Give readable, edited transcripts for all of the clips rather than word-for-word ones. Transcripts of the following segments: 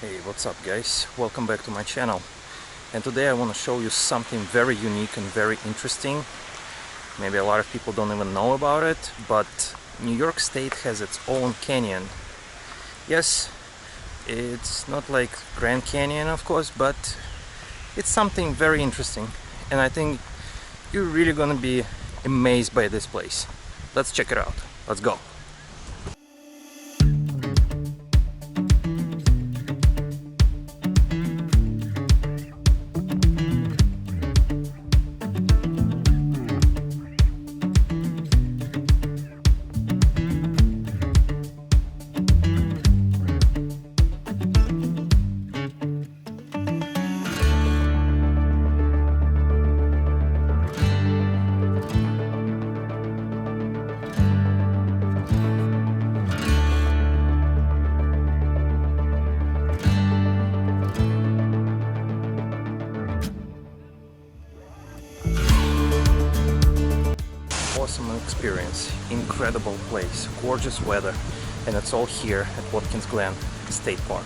Hey, what's up guys? Welcome back to my channel. And today I want to show you something very unique and very interesting. Maybe a lot of people don't even know about it, but New York State has its own canyon. Yes, it's not like Grand Canyon of course, but it's something very interesting. And I think you're really gonna be amazed by this place. Let's check it out. Let's go. Awesome experience, incredible place, gorgeous weather, and it's all here at Watkins Glen State Park.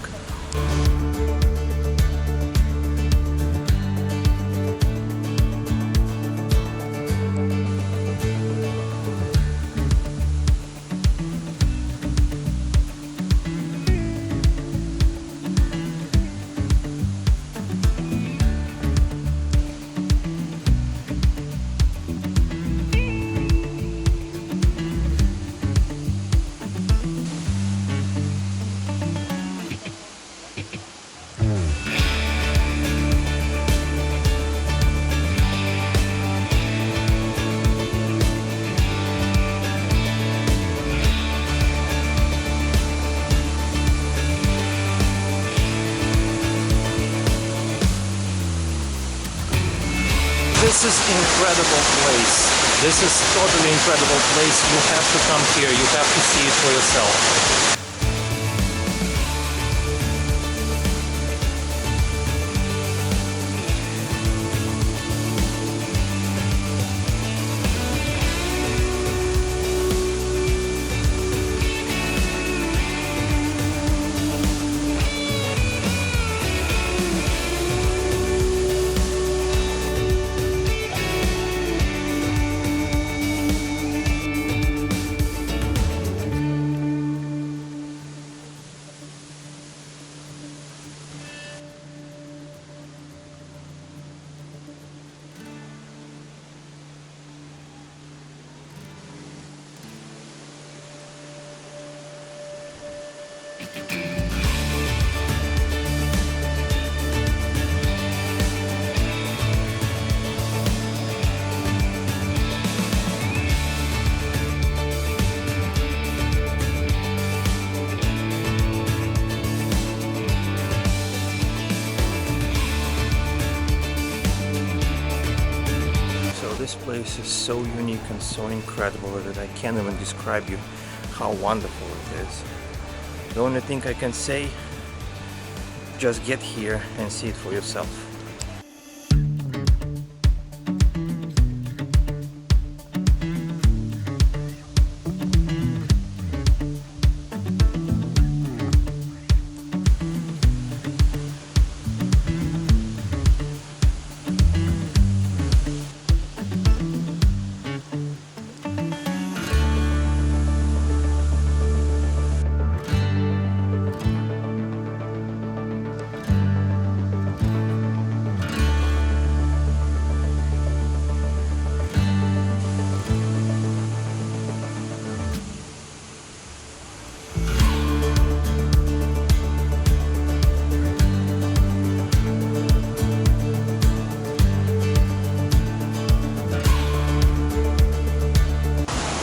This is incredible place. This is totally incredible place. You have to come here. You have to see it for yourself. This place is so unique and so incredible that I can't even describe you how wonderful it is. The only thing I can say, just get here and see it for yourself.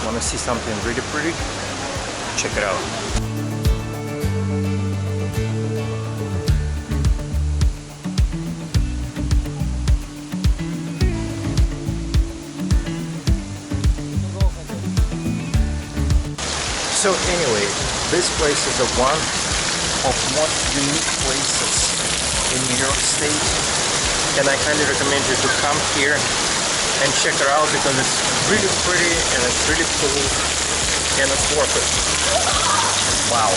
Want to see something really pretty? Check it out. So anyway, this place is one of most unique places in New York State, and I highly recommend you to come here and check her out because it's really pretty and it's really cool and it's worth it. Wow.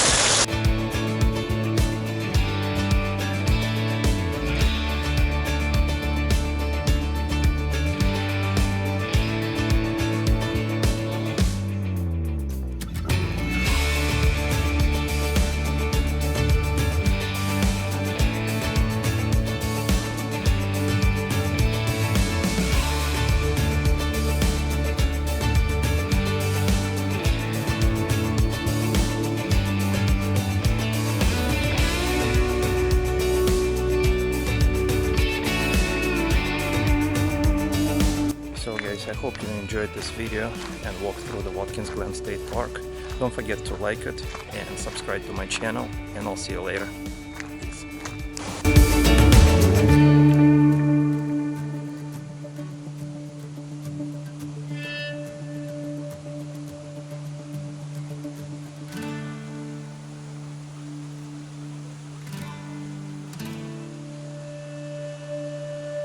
hope you enjoyed this video and walk through the Watkins Glen State Park. Don't forget to like it and subscribe to my channel, and I'll see you later. Peace.